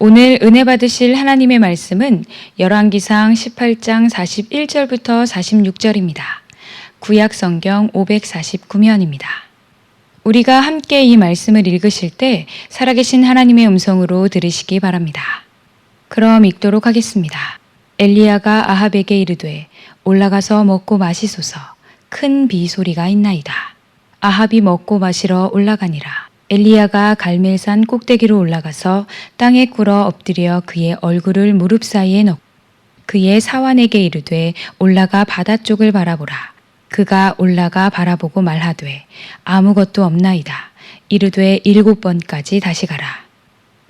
오늘 은혜 받으실 하나님의 말씀은 열왕기상 18장 41절부터 46절입니다. 구약 성경 549면입니다. 우리가 함께 이 말씀을 읽으실 때 살아계신 하나님의 음성으로 들으시기 바랍니다. 그럼 읽도록 하겠습니다. 엘리야가 아합에게 이르되 올라가서 먹고 마시소서. 큰 비 소리가 있나이다. 아합이 먹고 마시러 올라가니라. 엘리야가 갈멜산 꼭대기로 올라가서 땅에 꿇어 엎드려 그의 얼굴을 무릎 사이에 넣고 그의 사환에게 이르되 올라가 바다 쪽을 바라보라. 그가 올라가 바라보고 말하되 아무것도 없나이다. 이르되 7번까지 다시 가라.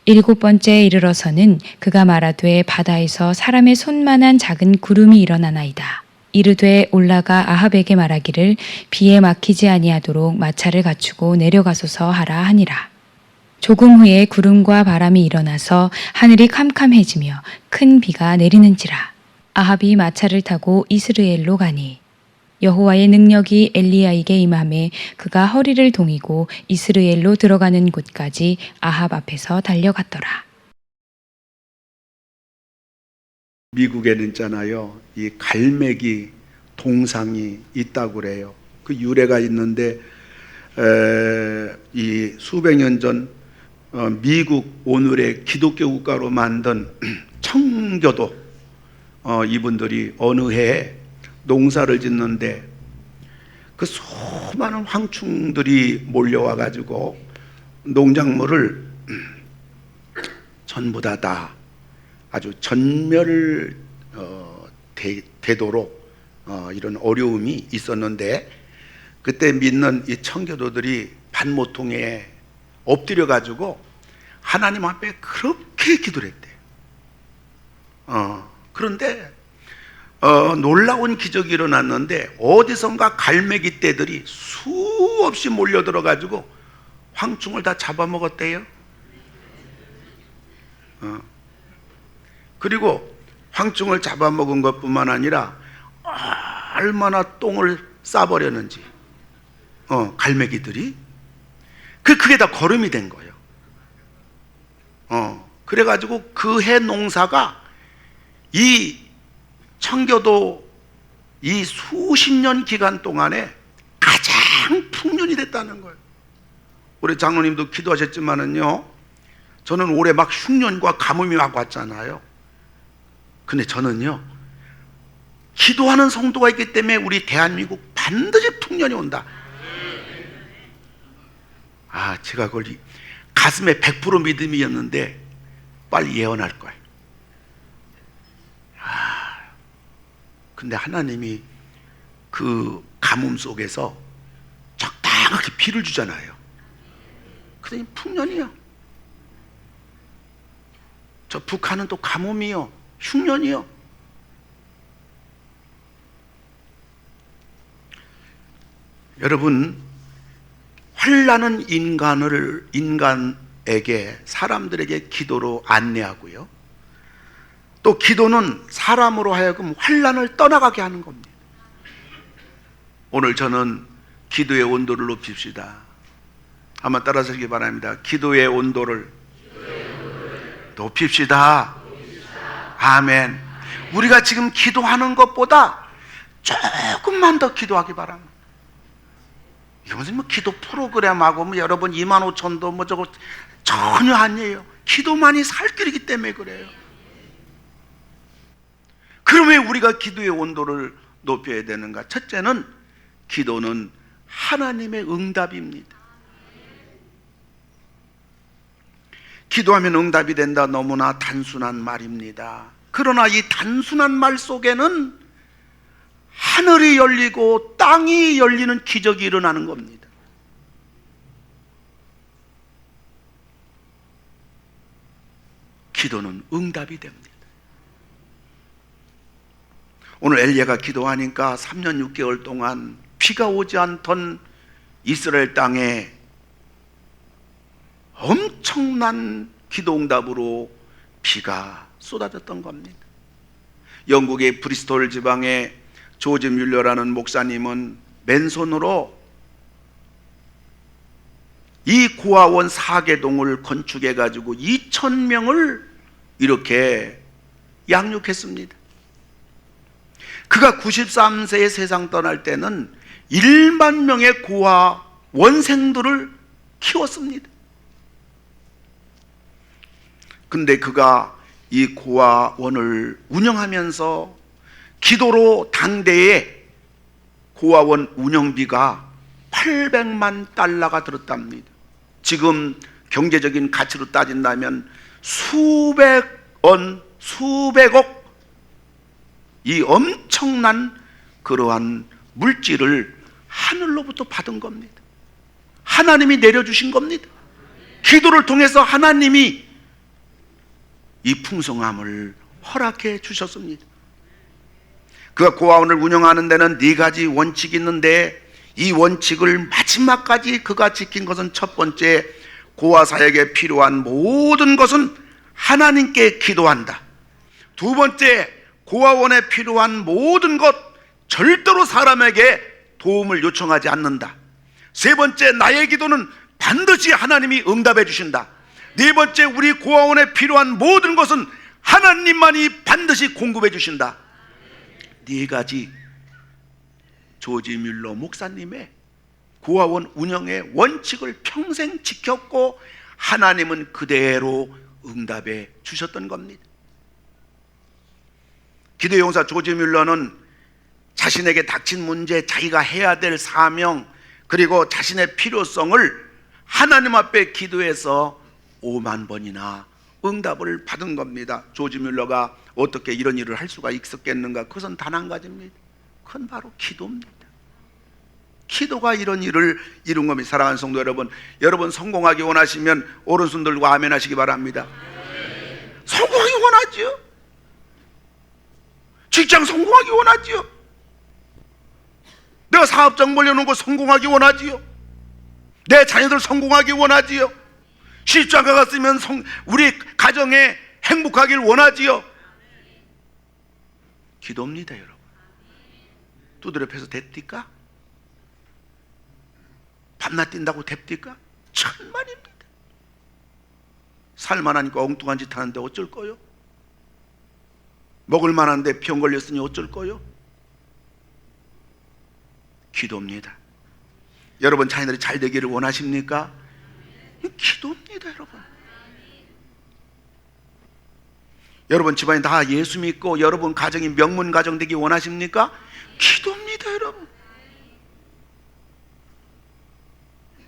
7번째에 이르러서는 그가 말하되 바다에서 사람의 손만한 작은 구름이 일어나나이다. 이르되 올라가 아합에게 말하기를 비에 막히지 아니하도록 마차를 갖추고 내려가소서 하라 하니라. 조금 후에 구름과 바람이 일어나서 하늘이 캄캄해지며 큰 비가 내리는지라. 아합이 마차를 타고 이스라엘로 가니 여호와의 능력이 엘리야에게 임하매 그가 허리를 동이고 이스라엘로 들어가는 곳까지 아합 앞에서 달려갔더라. 미국에는 있잖아요, 이 갈매기 동상이 있다고 그래요. 그 유래가 있는데 이 수백 년 전 미국 오늘의 기독교 국가로 만든 청교도 이분들이 어느 해에 농사를 짓는데 그 수많은 황충들이 몰려와 가지고 농작물을 전부 다 아주 전멸 되도록 이런 어려움이 있었는데, 그때 믿는 이 청교도들이 반모통에 엎드려 가지고 하나님 앞에 그렇게 기도를 했대요. 그런데 놀라운 기적이 일어났는데 어디선가 갈매기 떼들이 수없이 몰려들어 가지고 황충을 다 잡아먹었대요. 그리고 황충을 잡아먹은 것뿐만 아니라 얼마나 똥을 싸버렸는지 갈매기들이 그게 다 거름이 된 거예요. 그래가지고 그 해 농사가 이 청교도 이 수십 년 기간 동안에 가장 풍년이 됐다는 거예요. 우리 장로님도 기도하셨지만은요, 저는 올해 막 흉년과 가뭄이 막 왔잖아요. 근데 저는요, 기도하는 성도가 있기 때문에 우리 대한민국 반드시 풍년이 온다. 제가 그걸 가슴에 100% 믿음이었는데 빨리 예언할 거예요. 근데 하나님이 그 가뭄 속에서 적당하게 비를 주잖아요. 그러니 풍년이요. 저 북한은 또 가뭄이요, 흉년이요. 여러분, 환난은 인간에게, 사람들에게 기도로 안내하고요, 또 기도는 사람으로 하여금 환난을 떠나가게 하는 겁니다. 오늘 저는 기도의 온도를 높입시다. 한번 따라서기 바랍니다. 기도의 온도를 높입시다. 아멘. 우리가 지금 기도하는 것보다 조금만 더 기도하기 바랍니다. 이거 무슨 기도 프로그램하고 여러분 25,000도 저거 전혀 아니에요. 기도만이 살 길이기 때문에 그래요. 그럼 왜 우리가 기도의 온도를 높여야 되는가? 첫째는 기도는 하나님의 응답입니다. 기도하면 응답이 된다, 너무나 단순한 말입니다. 그러나 이 단순한 말 속에는 하늘이 열리고 땅이 열리는 기적이 일어나는 겁니다. 기도는 응답이 됩니다. 오늘 엘리야가 기도하니까 3년 6개월 동안 비가 오지 않던 이스라엘 땅에 엄청난 기도 응답으로 비가 쏟아졌던 겁니다. 영국의 브리스톨 지방의 조지 뮬러라는 목사님은 맨손으로 이 고아원 4개동을 건축해 가지고 2,000명을 이렇게 양육했습니다. 그가 93세에 세상 떠날 때는 1만 명의 고아 원생들을 키웠습니다. 근데 그가 이 고아원을 운영하면서 기도로 당대의 고아원 운영비가 800만 달러가 들었답니다. 지금 경제적인 가치로 따진다면 수백억 이 엄청난 그러한 물질을 하늘로부터 받은 겁니다. 하나님이 내려주신 겁니다. 기도를 통해서 하나님이 이 풍성함을 허락해 주셨습니다. 그가 고아원을 운영하는 데는 4가지 원칙이 있는데 이 원칙을 마지막까지 그가 지킨 것은 첫 번째, 고아 사역에 필요한 모든 것은 하나님께 기도한다. 두 번째, 고아원에 필요한 모든 것 절대로 사람에게 도움을 요청하지 않는다. 세 번째, 나의 기도는 반드시 하나님이 응답해 주신다. 네 번째, 우리 고아원에 필요한 모든 것은 하나님만이 반드시 공급해 주신다. 4가지 조지 뮬러 목사님의 고아원 운영의 원칙을 평생 지켰고 하나님은 그대로 응답해 주셨던 겁니다. 기도의 용사 조지 뮬러는 자신에게 닥친 문제, 자기가 해야 될 사명, 그리고 자신의 필요성을 하나님 앞에 기도해서 5만 번이나 응답을 받은 겁니다. 조지 뮬러가 어떻게 이런 일을 할 수가 있었겠는가? 그것은 단 한 가지입니다. 그건 바로 기도입니다. 기도가 이런 일을 이룬 겁니다. 사랑하는 성도 여러분, 여러분 성공하기 원하시면 오른손 들고 아멘 하시기 바랍니다. 성공하기 원하지요? 직장 성공하기 원하지요? 내가 사업장 벌려놓은 거 성공하기 원하지요? 내 자녀들 성공하기 원하지요? 시집장가 갔으면 우리 가정에 행복하길 원하지요? 기도입니다, 여러분. 두드려 패서 됩니까? 밤낮 뛴다고 됩니까? 천만입니다. 살만하니까 엉뚱한 짓 하는데 어쩔 거요? 먹을 만한데 병 걸렸으니 어쩔 거요? 기도입니다. 여러분 자녀들이 잘 되기를 원하십니까? 기도입니다, 여러분. 여러분 집안이 다 예수 믿고 여러분 가정이 명문 가정 되기 원하십니까? 기도입니다, 여러분.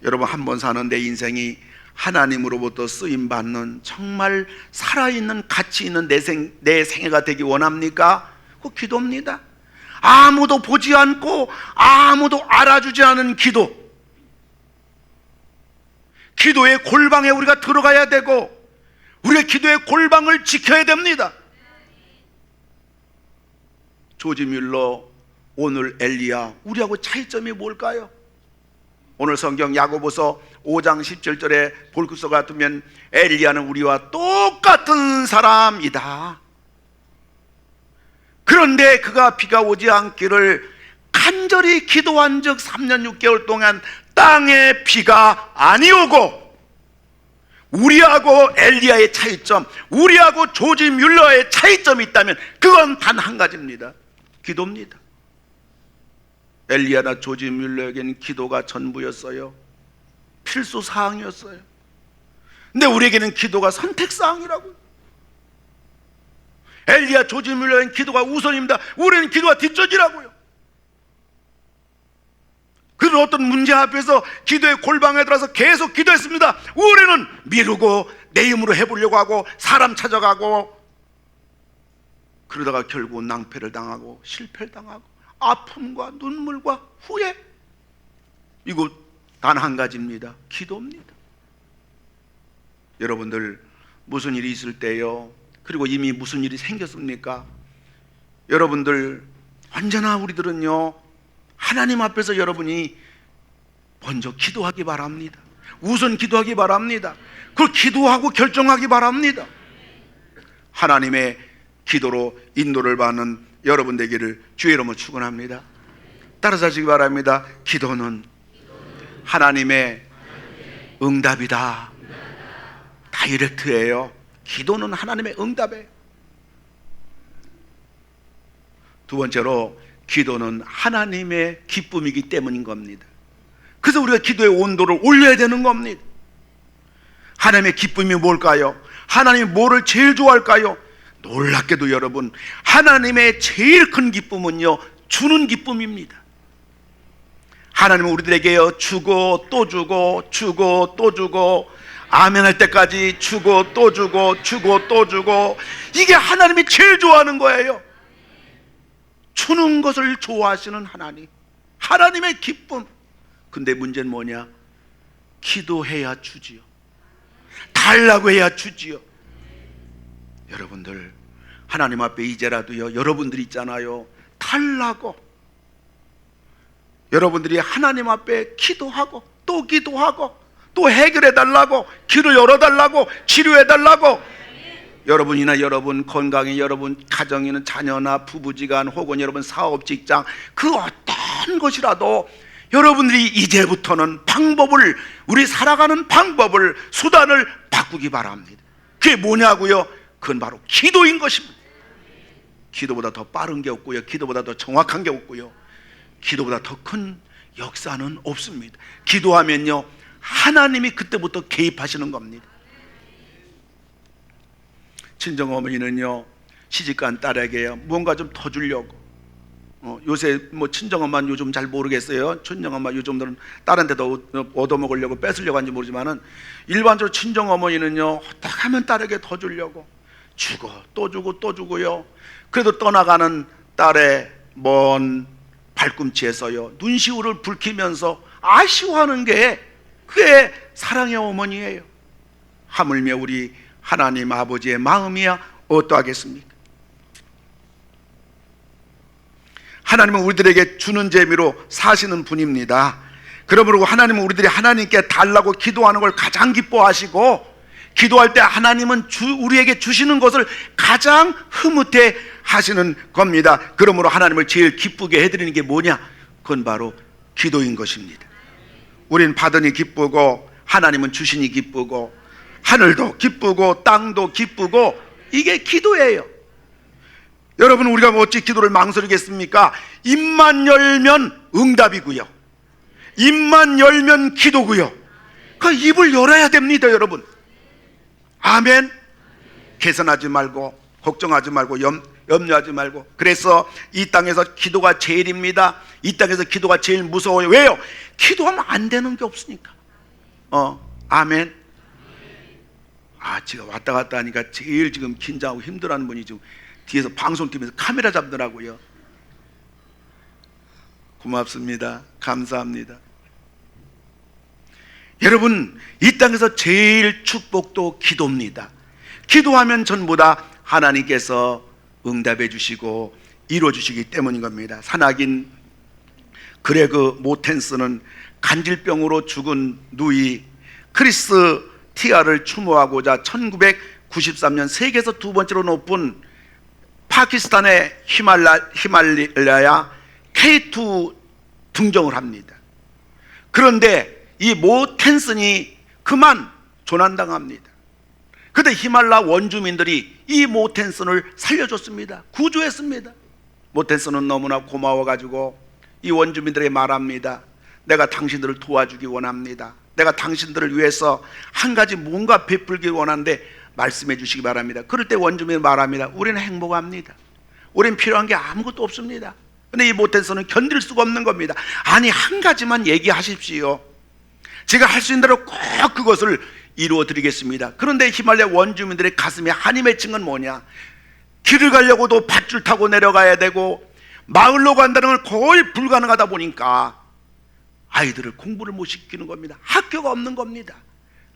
여러분 한 번 사는 내 인생이 하나님으로부터 쓰임받는 정말 살아있는 가치 있는 내 생애가 되기 원합니까? 그 기도입니다. 아무도 보지 않고 아무도 알아주지 않은 기도, 기도의 골방에 우리가 들어가야 되고 우리의 기도의 골방을 지켜야 됩니다. 조지 뮬러, 오늘 엘리야, 우리하고 차이점이 뭘까요? 오늘 성경 야고보서 5장 17절에 볼 것 같으면 엘리야는 우리와 똑같은 사람이다. 그런데 그가 비가 오지 않기를 간절히 기도한 즉 3년 6개월 동안 땅에 비가 아니 오고, 우리하고 엘리야의 차이점, 우리하고 조지 뮬러의 차이점이 있다면 그건 단 한 가지입니다. 기도입니다. 엘리야나 조지 뮬러에게는 기도가 전부였어요. 필수 사항이었어요. 근데 우리에게는 기도가 선택사항이라고요. 엘리야, 조지 뮬러에게는 기도가 우선입니다. 우리는 기도가 뒷전이라고요. 그런 어떤 문제 앞에서 기도의 골방에 들어서 계속 기도했습니다. 우리는 미루고 내 힘으로 해보려고 하고 사람 찾아가고 그러다가 결국 낭패를 당하고 실패를 당하고 아픔과 눈물과 후회, 이거 단 한 가지입니다. 기도입니다. 여러분들 무슨 일이 있을 때요, 그리고 이미 무슨 일이 생겼습니까? 여러분들 언제나 우리들은요 하나님 앞에서 여러분이 먼저 기도하기 바랍니다. 우선 기도하기 바랍니다. 그걸 기도하고 결정하기 바랍니다. 하나님의 기도로 인도를 받는 여러분 되기를 주의 이름으로 축원합니다. 따라서 하시기 바랍니다. 기도는 하나님의 응답이다. 다이렉트예요. 기도는 하나님의 응답이에요. 두 번째로 기도는 하나님의 기쁨이기 때문인 겁니다. 그래서 우리가 기도의 온도를 올려야 되는 겁니다. 하나님의 기쁨이 뭘까요? 하나님이 뭐를 제일 좋아할까요? 놀랍게도 여러분, 하나님의 제일 큰 기쁨은요, 주는 기쁨입니다. 하나님은 우리들에게요, 주고 또 주고 주고 또 주고 아멘 할 때까지 주고 또 주고 주고 또 주고, 이게 하나님이 제일 좋아하는 거예요. 주는 것을 좋아하시는 하나님, 하나님의 기쁨. 근데 문제는 뭐냐? 기도해야 주지요. 달라고 해야 주지요. 여러분들, 하나님 앞에 이제라도요, 여러분들 있잖아요, 달라고, 여러분들이 하나님 앞에 기도하고 또 기도하고 또 해결해 달라고, 길을 열어 달라고, 치료해 달라고. 여러분이나 여러분 건강에, 여러분 가정에는 자녀나 부부지간, 혹은 여러분 사업, 직장, 그 어떤 것이라도 여러분들이 이제부터는 방법을, 우리 살아가는 방법을, 수단을 바꾸기 바랍니다. 그게 뭐냐고요? 그건 바로 기도인 것입니다. 기도보다 더 빠른 게 없고요, 기도보다 더 정확한 게 없고요, 기도보다 더 큰 역사는 없습니다. 기도하면요, 하나님이 그때부터 개입하시는 겁니다. 친정어머니는요, 시집간 딸에게요, 뭔가 좀 더 주려고, 요새 뭐 친정엄마는 요즘 잘 모르겠어요. 친정엄마 요즘들은 다른 데도 얻어먹으려고 뺏으려고 하는지 모르지만은, 일반적으로 친정어머니는요, 어떻게 하면 딸에게 더 주려고 주고 또 주고 또 주고요. 그래도 떠나가는 딸의 먼 발꿈치에서요, 눈시울을 붉히면서 아쉬워하는 게 그게 사랑의 어머니예요. 하물며 우리 하나님 아버지의 마음이야 어떠하겠습니까? 하나님은 우리들에게 주는 재미로 사시는 분입니다. 그러므로 하나님은 우리들이 하나님께 달라고 기도하는 걸 가장 기뻐하시고, 기도할 때 하나님은 우리에게 주시는 것을 가장 흐뭇해 하시는 겁니다. 그러므로 하나님을 제일 기쁘게 해드리는 게 뭐냐? 그건 바로 기도인 것입니다. 우린 받으니 기쁘고, 하나님은 주시니 기쁘고, 하늘도 기쁘고 땅도 기쁘고, 이게 기도예요. 여러분, 우리가 어찌 기도를 망설이겠습니까? 입만 열면 응답이고요, 입만 열면 기도고요. 그 입을 열어야 됩니다, 여러분. 아멘. 개선하지 말고, 걱정하지 말고, 염려하지 말고. 그래서 이 땅에서 기도가 제일입니다. 이 땅에서 기도가 제일 무서워요. 왜요? 기도하면 안 되는 게 없으니까. 아멘. 제가 왔다 갔다 하니까 제일 지금 긴장하고 힘들어하는 분이 지금 뒤에서 방송팀에서 카메라 잡더라고요. 고맙습니다. 감사합니다. 여러분, 이 땅에서 제일 축복도 기도입니다. 기도하면 전부 다 하나님께서 응답해 주시고 이루어 주시기 때문인 겁니다. 산악인 그레그 모텐스는 간질병으로 죽은 누이 크리스티아를 추모하고자 1993년 세계에서 두 번째로 높은 파키스탄의 히말라야 K2 등정을 합니다. 그런데 이 모텐슨이 그만 조난당합니다. 그때 히말라 원주민들이 이 모텐슨을 살려줬습니다. 구조했습니다. 모텐슨은 너무나 고마워가지고 이 원주민들에게 말합니다. 내가 당신들을 도와주기 원합니다. 내가 당신들을 위해서 한 가지 뭔가 베풀기 원하는데 말씀해 주시기 바랍니다. 그럴 때 원주민이 말합니다. 우리는 행복합니다. 우리는 필요한 게 아무것도 없습니다. 근데 이 모텐슨은 견딜 수가 없는 겁니다. 아니, 한 가지만 얘기하십시오. 제가 할 수 있는 대로 꼭 그것을 이루어 드리겠습니다. 그런데 히말라야 원주민들의 가슴에 한이 맺힌 건 뭐냐? 길을 가려고도 밧줄 타고 내려가야 되고, 마을로 간다는 건 거의 불가능하다 보니까 아이들을 공부를 못 시키는 겁니다. 학교가 없는 겁니다.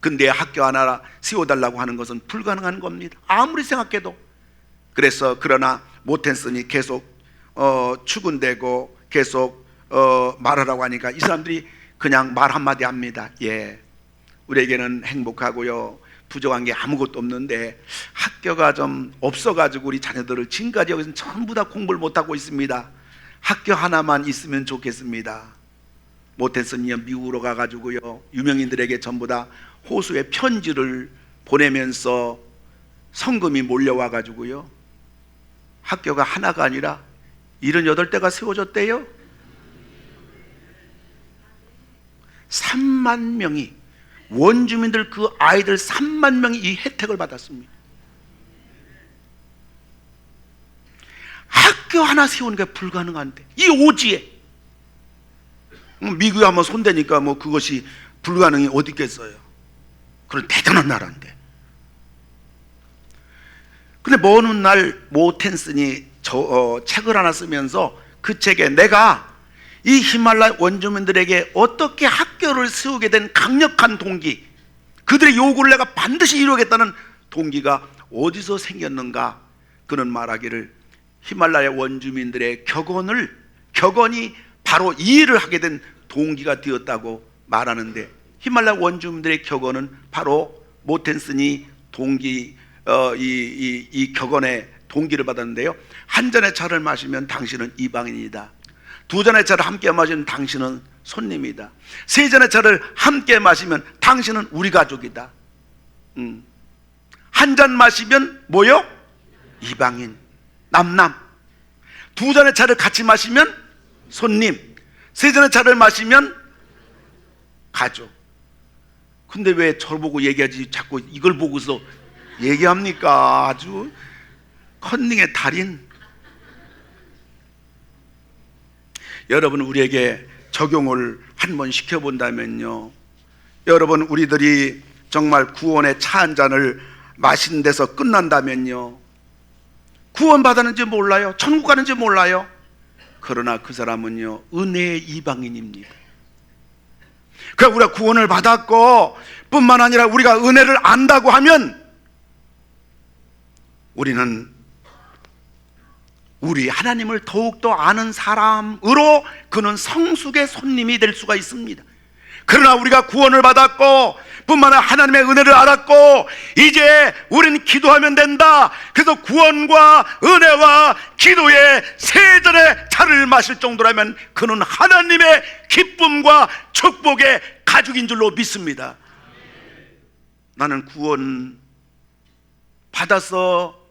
근데 학교 하나 세워달라고 하는 것은 불가능한 겁니다. 아무리 생각해도. 그래서 그러나 모텐슨이 계속 추근되고 계속 말하라고 하니까 이 사람들이 그냥 말 한마디 합니다. 예, 우리에게는 행복하고요, 부족한 게 아무것도 없는데 학교가 좀 없어가지고 우리 자녀들을 지금까지 여기서 전부 다 공부를 못하고 있습니다. 학교 하나만 있으면 좋겠습니다. 모텐슨이 미국으로 가가지고요, 유명인들에게 전부 다 호수에 편지를 보내면서 성금이 몰려와 가지고요, 학교가 하나가 아니라 78대가 세워졌대요. 3만 명이, 원주민들 그 아이들 3만 명이 이 혜택을 받았습니다. 학교 하나 세우는 게 불가능한데, 이 오지에 미국에 한번 손대니까 뭐 그것이 불가능이 어디 있겠어요. 그런 대단한 나라인데. 근데 먼 훗날 모텐슨이 책을 하나 쓰면서 그 책에 내가 이 히말라야 원주민들에게 어떻게 학교를 세우게 된 강력한 동기, 그들의 요구를 내가 반드시 이루겠다는 동기가 어디서 생겼는가, 그는 말하기를 히말라야 원주민들의 격언이 바로 이 일을 하게 된 동기가 되었다고 말하는데, 히말라야 원주민들의 격언은 바로 모텐슨이 이 격언의 동기를 받았는데요. 한 잔의 차를 마시면 당신은 이방인이다. 두 잔의 차를 함께 마시면 당신은 손님이다. 세 잔의 차를 함께 마시면 당신은 우리 가족이다. 한 잔 마시면 뭐요? 이방인, 남남. 두 잔의 차를 같이 마시면 손님, 세 잔의 차를 마시면 가족. 근데 왜 저를 보고 얘기하지 자꾸 이걸 보고서 얘기합니까? 아주 컨닝의 달인. 여러분, 우리에게 적용을 한번 시켜본다면요, 여러분, 우리들이 정말 구원의 차 한 잔을 마신 데서 끝난다면요, 구원 받았는지 몰라요, 천국 가는지 몰라요. 그러나 그 사람은요, 은혜의 이방인입니다. 그러니까 우리가 구원을 받았고 뿐만 아니라 우리가 은혜를 안다고 하면 우리는 우리 하나님을 더욱더 아는 사람으로 그는 성숙의 손님이 될 수가 있습니다. 그러나 우리가 구원을 받았고 뿐만 아니라 하나님의 은혜를 알았고 이제 우리는 기도하면 된다. 그래서 구원과 은혜와 기도의 세 잔의 차를 마실 정도라면 그는 하나님의 기쁨과 축복의 가족인 줄로 믿습니다. 나는 구원 받아서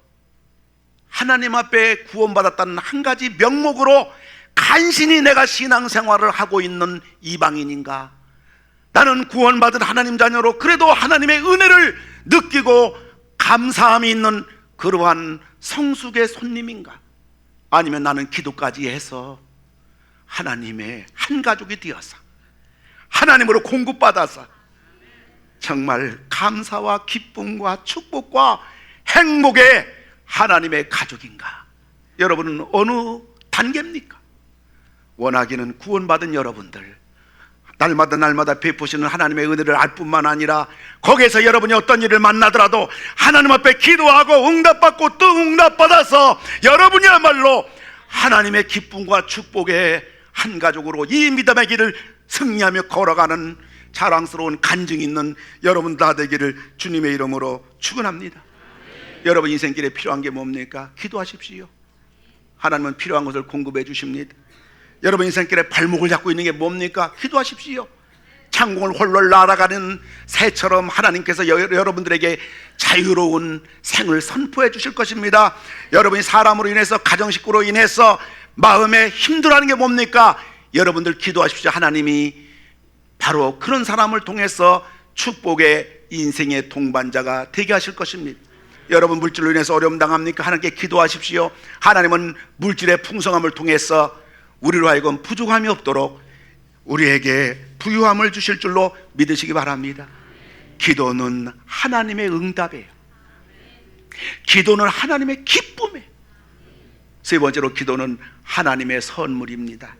하나님 앞에 구원받았다는 한 가지 명목으로 간신히 내가 신앙생활을 하고 있는 이방인인가? 나는 구원받은 하나님 자녀로 그래도 하나님의 은혜를 느끼고 감사함이 있는 그러한 성숙의 손님인가? 아니면 나는 기도까지 해서 하나님의 한 가족이 되어서 하나님으로 공급받아서 정말 감사와 기쁨과 축복과 행복의 하나님의 가족인가? 여러분은 어느 단계입니까? 원하기는 구원받은 여러분들, 날마다 베푸시는 하나님의 은혜를 알 뿐만 아니라 거기에서 여러분이 어떤 일을 만나더라도 하나님 앞에 기도하고 응답받고 또 응답받아서 여러분이야말로 하나님의 기쁨과 축복의 한 가족으로 이 믿음의 길을 승리하며 걸어가는 자랑스러운 간증이 있는 여러분 다 되기를 주님의 이름으로 축원합니다. 여러분 인생길에 필요한 게 뭡니까? 기도하십시오. 하나님은 필요한 것을 공급해 주십니다. 여러분 인생길에 발목을 잡고 있는 게 뭡니까? 기도하십시오. 창공을 홀로 날아가는 새처럼 하나님께서 여러분들에게 자유로운 생을 선포해 주실 것입니다. 여러분이 사람으로 인해서, 가정식구로 인해서 마음에 힘들어하는 게 뭡니까? 여러분들 기도하십시오. 하나님이 바로 그런 사람을 통해서 축복의 인생의 동반자가 되게 하실 것입니다. 여러분 물질로 인해서 어려움 당합니까? 하나님께 기도하십시오. 하나님은 물질의 풍성함을 통해서 우리로 하여금 부족함이 없도록 우리에게 부유함을 주실 줄로 믿으시기 바랍니다. 기도는 하나님의 응답이에요. 기도는 하나님의 기쁨이에요. 세 번째로 기도는 하나님의 선물입니다.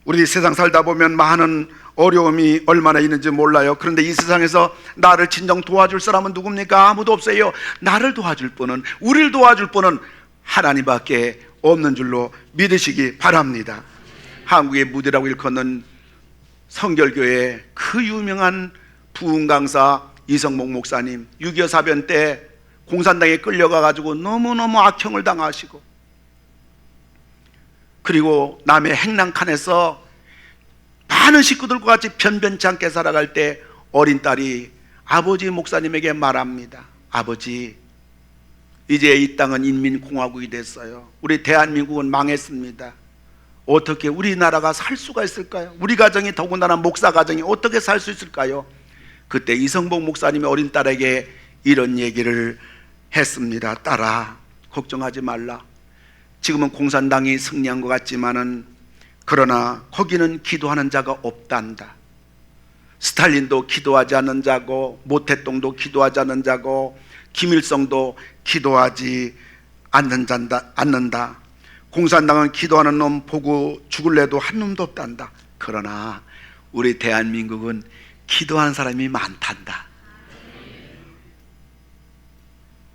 우리 세상 살다 보면 많은 어려움이 얼마나 있는지 몰라요. 그런데 이 세상에서 나를 진정 도와줄 사람은 누굽니까? 아무도 없어요. 나를 도와줄 분은, 우리를 도와줄 분은 하나님밖에 없는 줄로 믿으시기 바랍니다. 한국의 무대라고 일컫는 성결교회 그 유명한 부흥 강사 이성목 목사님, 6.25 사변 때 공산당에 끌려가 가지고 너무너무 악형을 당하시고, 그리고 남의 행랑칸에서 많은 식구들과 같이 변변치 않게 살아갈 때 어린 딸이 아버지 목사님에게 말합니다. 아버지, 이제 이 땅은 인민공화국이 됐어요. 우리 대한민국은 망했습니다. 어떻게 우리나라가 살 수가 있을까요? 우리 가정이, 더군다나 목사 가정이 어떻게 살 수 있을까요? 그때 이성복 목사님이 어린 딸에게 이런 얘기를 했습니다. 딸아, 걱정하지 말라. 지금은 공산당이 승리한 것 같지만은 그러나 거기는 기도하는 자가 없단다. 스탈린도 기도하지 않는 자고, 모태똥도 기도하지 않는 자고, 김일성도 기도하지 않는다. 공산당은 기도하는 놈 보고 죽을래도 한 놈도 없단다. 그러나 우리 대한민국은 기도하는 사람이 많단다.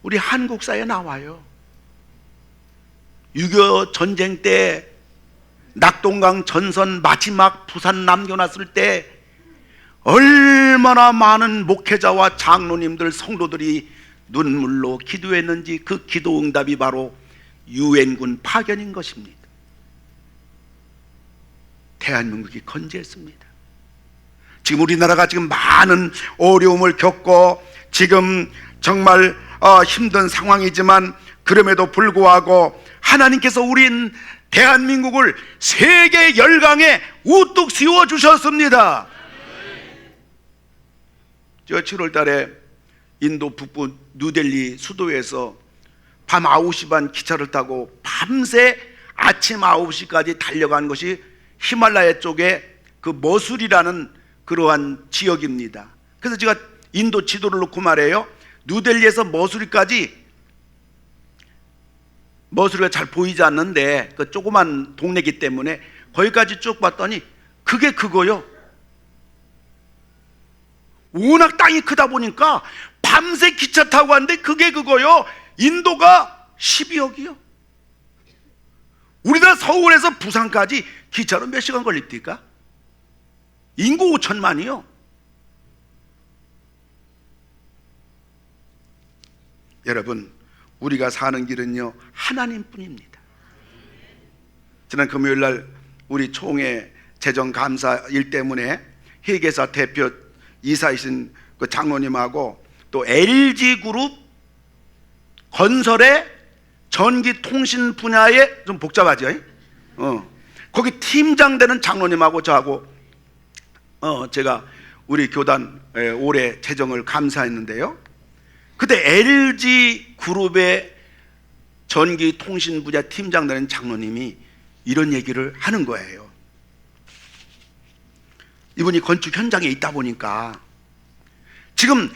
우리 한국사에 나와요. 6.25 전쟁 때 낙동강 전선 마지막 부산 남겨놨을 때 얼마나 많은 목회자와 장로님들, 성도들이 눈물로 기도했는지, 그 기도 응답이 바로 유엔군 파견인 것입니다. 대한민국이 건재했습니다. 지금 우리나라가 지금 많은 어려움을 겪고 지금 정말 힘든 상황이지만 그럼에도 불구하고 하나님께서 우린 대한민국을 세계 열강에 우뚝 세워주셨습니다. 제가 7월 달에 인도 북부 뉴델리 수도에서 밤 9시 반 기차를 타고 밤새 아침 9시까지 달려간 것이 히말라야 쪽에 그 머술이라는 그러한 지역입니다. 그래서 제가 인도 지도를 놓고 말해요. 뉴델리에서 머술이가 잘 보이지 않는데 그 조그만 동네이기 때문에 거기까지 쭉 봤더니 그게 그거요. 워낙 땅이 크다 보니까 밤새 기차 타고 갔는데 그게 그거요. 인도가 12억이요. 우리나라 서울에서 부산까지 기차로 몇 시간 걸립니까? 인구 5천만이요. 여러분, 우리가 사는 길은요 하나님뿐입니다. 지난 금요일날 우리 총회 재정감사 일 때문에 회계사 대표 이사이신 그 장로님하고 또 LG그룹 건설의 전기통신 분야에 좀 복잡하죠. 거기 팀장 되는 장로님하고 저하고 제가 우리 교단 올해 재정을 감사했는데요. 그때 LG그룹의 전기통신 분야 팀장 되는 장로님이 이런 얘기를 하는 거예요. 이분이 건축 현장에 있다 보니까 지금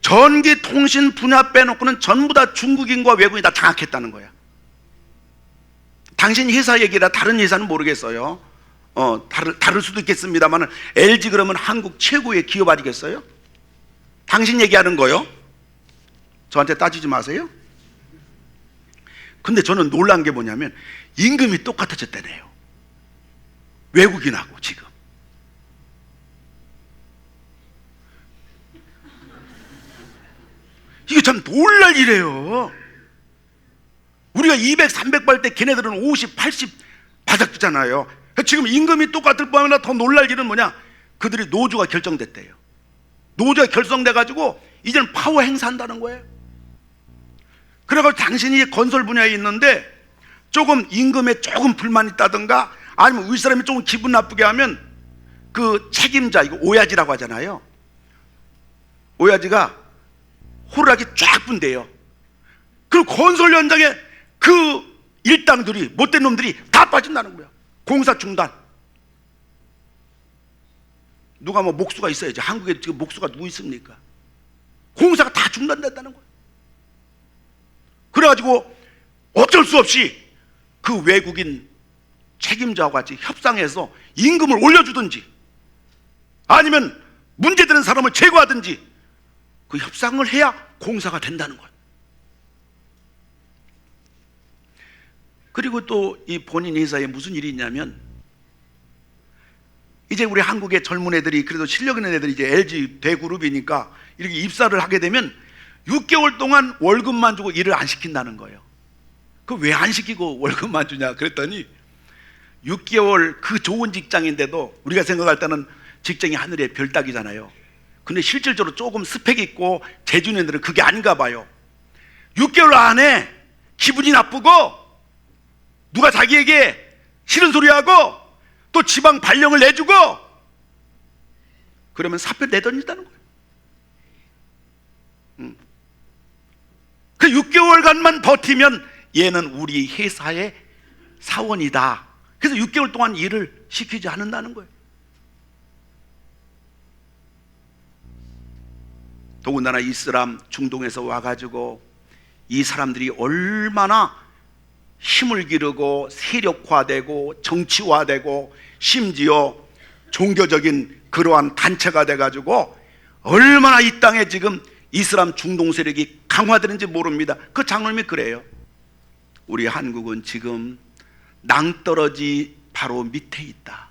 전기통신 분야 빼놓고는 전부 다 중국인과 외국인이 다 장악했다는 거야. 당신 회사 얘기라 다른 회사는 모르겠어요. 다를 수도 있겠습니다만 LG 그러면 한국 최고의 기업 아니겠어요? 당신 얘기하는 거요. 저한테 따지지 마세요. 근데 저는 놀란 게 뭐냐면 임금이 똑같아졌다네요. 외국인하고 지금. 이게 참 놀랄 일이에요. 우리가 200, 300 받을 때 걔네들은 50, 80 받았잖아요. 지금 임금이 똑같을 뿐만 더 놀랄 일은 뭐냐? 그들이 노조가 결정됐대요. 노조가 결성돼가지고 이제는 파워 행사한다는 거예요. 그래가지고 당신이 건설 분야에 있는데 조금 임금에 조금 불만이 있다든가 아니면 윗사람이 조금 기분 나쁘게 하면 그 책임자, 이거 오야지라고 하잖아요. 오야지가 호루라기 쫙 분대요. 그리고 건설 현장에 그 일당들이, 못된 놈들이 다 빠진다는 거야. 공사 중단. 누가 뭐 목수가 있어야지. 한국에 지금 목수가 누구 있습니까? 공사가 다 중단된다는 거야. 그래가지고 어쩔 수 없이 그 외국인 책임자와 같이 협상해서 임금을 올려주든지 아니면 문제되는 사람을 제거하든지 그 협상을 해야 공사가 된다는 거예요. 그리고 또 이 본인 회사에 무슨 일이 있냐면 이제 우리 한국의 젊은 애들이 그래도 실력 있는 애들이 이제 LG 대그룹이니까 이렇게 입사를 하게 되면 6개월 동안 월급만 주고 일을 안 시킨다는 거예요. 그 왜 안 시키고 월급만 주냐 그랬더니 6개월 그 좋은 직장인데도 우리가 생각할 때는 직장이 하늘의 별 따기잖아요. 근데 실질적으로 조금 스펙 있고 재주있는 애들은 그게 아닌가 봐요. 6개월 6개월 안에 기분이 나쁘고 누가 자기에게 싫은 소리하고 또 지방 발령을 내주고 그러면 사표 내던진다는 거예요. 그 6개월간만 버티면 얘는 우리 회사의 사원이다. 그래서 6개월 동안 일을 시키지 않는다는 거예요. 더군다나 이슬람 중동에서 와가지고 이 사람들이 얼마나 힘을 기르고 세력화되고 정치화되고 심지어 종교적인 그러한 단체가 돼가지고 얼마나 이 땅에 지금 이슬람 중동 세력이 강화되는지 모릅니다. 그 장로님이 그래요. 우리 한국은 지금 낭떠러지 바로 밑에 있다.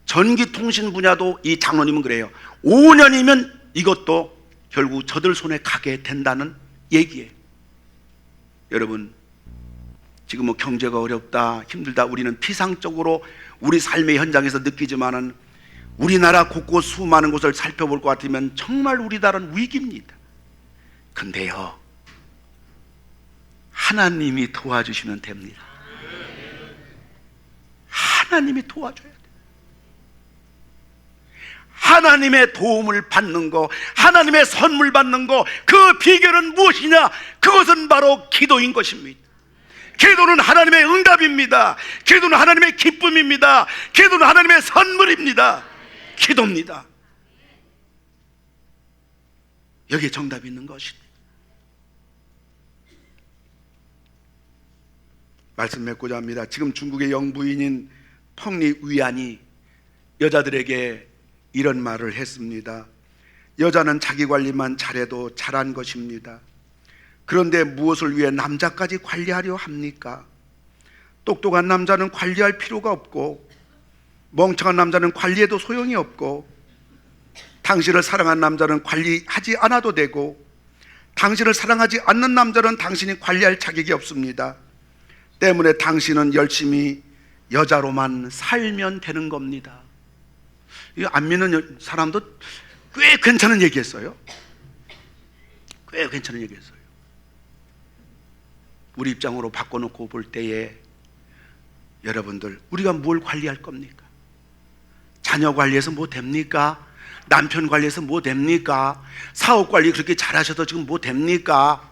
전기통신 분야도 이 장로님은 그래요. 5년이면 이것도 결국 저들 손에 가게 된다는 얘기예요. 여러분, 지금 뭐 경제가 어렵다, 힘들다, 우리는 피상적으로 우리 삶의 현장에서 느끼지만은 우리나라 곳곳 수많은 곳을 살펴볼 것 같으면 정말 우리나라는 위기입니다. 근데요, 하나님이 도와주시면 됩니다. 하나님이 도와줘야 돼요. 하나님의 도움을 받는 거, 하나님의 선물 받는 거, 그 비결은 무엇이냐? 그것은 바로 기도인 것입니다. 기도는 하나님의 응답입니다. 기도는 하나님의 기쁨입니다. 기도는 하나님의 선물입니다. 기도입니다. 여기에 정답이 있는 것입니다. 말씀 맺고자 합니다. 지금 중국의 영부인인 펑리 위안이 여자들에게 이런 말을 했습니다. 여자는 자기 관리만 잘해도 잘한 것입니다. 그런데 무엇을 위해 남자까지 관리하려 합니까? 똑똑한 남자는 관리할 필요가 없고 멍청한 남자는 관리해도 소용이 없고 당신을 사랑한 남자는 관리하지 않아도 되고 당신을 사랑하지 않는 남자는 당신이 관리할 자격이 없습니다. 때문에 당신은 열심히 여자로만 살면 되는 겁니다. 이거 안 믿는 사람도 꽤 괜찮은 얘기했어요. 꽤 괜찮은 얘기했어요. 우리 입장으로 바꿔놓고 볼 때에 여러분들, 우리가 뭘 관리할 겁니까? 자녀 관리해서 뭐 됩니까? 남편 관리해서 뭐 됩니까? 사업 관리 그렇게 잘하셔도 지금 뭐 됩니까?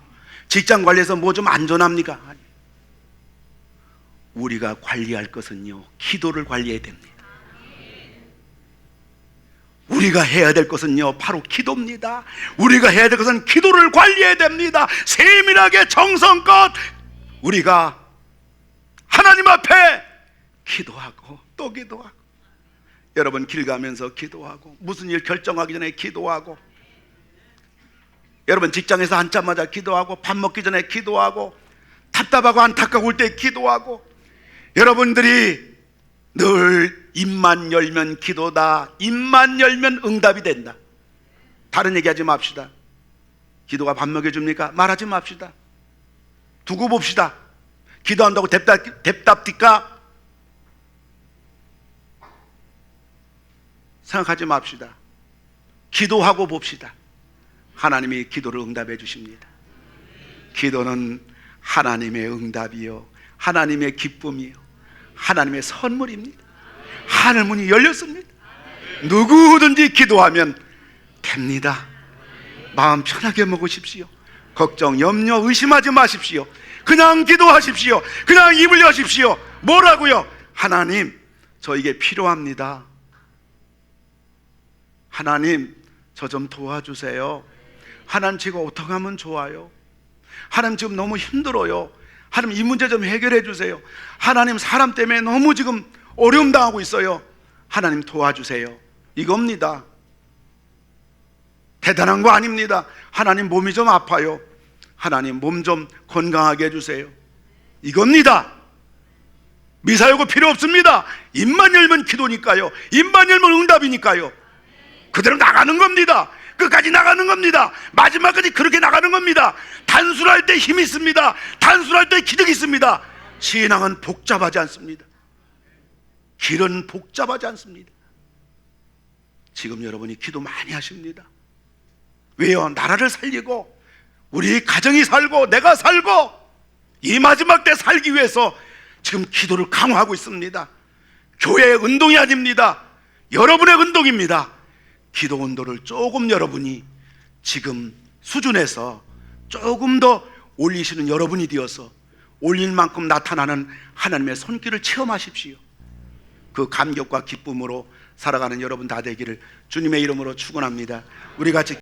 직장 관리해서 뭐 좀 안전합니까? 아니. 우리가 관리할 것은요, 기도를 관리해야 됩니다. 우리가 해야 될 것은요, 바로 기도입니다. 우리가 해야 될 것은 기도를 관리해야 됩니다. 세밀하게 정성껏 우리가 하나님 앞에 기도하고 또 기도하고, 여러분 길 가면서 기도하고, 무슨 일 결정하기 전에 기도하고, 여러분 직장에서 앉자마자 기도하고, 밥 먹기 전에 기도하고, 답답하고 안타까울 때 기도하고, 여러분들이 늘 입만 열면 기도다, 입만 열면 응답이 된다. 다른 얘기하지 맙시다. 기도가 밥 먹여줍니까? 말하지 맙시다. 두고 봅시다. 기도한다고 답답할까? 생각하지 맙시다. 기도하고 봅시다. 하나님이 기도를 응답해 주십니다. 기도는 하나님의 응답이요, 하나님의 기쁨이요, 하나님의 선물입니다. 하늘문이 열렸습니다. 누구든지 기도하면 됩니다. 마음 편하게 먹으십시오. 걱정, 염려, 의심하지 마십시오. 그냥 기도하십시오. 그냥 입을 여십시오. 뭐라고요? 하나님, 저에게 필요합니다. 하나님, 저 좀 도와주세요. 하나님, 제가 어떻게 하면 좋아요? 하나님, 지금 너무 힘들어요. 하나님, 이 문제 좀 해결해 주세요. 하나님, 사람 때문에 너무 지금 어려움 당하고 있어요. 하나님, 도와주세요. 이겁니다. 대단한 거 아닙니다. 하나님, 몸이 좀 아파요. 하나님, 몸 좀 건강하게 해주세요. 이겁니다. 미사여구 필요 없습니다. 입만 열면 기도니까요. 입만 열면 응답이니까요. 그대로 나가는 겁니다. 끝까지 나가는 겁니다. 마지막까지 그렇게 나가는 겁니다. 단순할 때 힘이 있습니다. 단순할 때 기득이 있습니다. 신앙은 복잡하지 않습니다. 길은 복잡하지 않습니다. 지금 여러분이 기도 많이 하십니다. 왜요? 나라를 살리고 우리 가정이 살고 내가 살고 이 마지막 때 살기 위해서 지금 기도를 강화하고 있습니다. 교회의 운동이 아닙니다. 여러분의 운동입니다. 기도 온도를 조금 여러분이 지금 수준에서 조금 더 올리시는 여러분이 되어서 올릴 만큼 나타나는 하나님의 손길을 체험하십시오. 그 감격과 기쁨으로 살아가는 여러분 다 되기를 주님의 이름으로 축원합니다. 우리 같이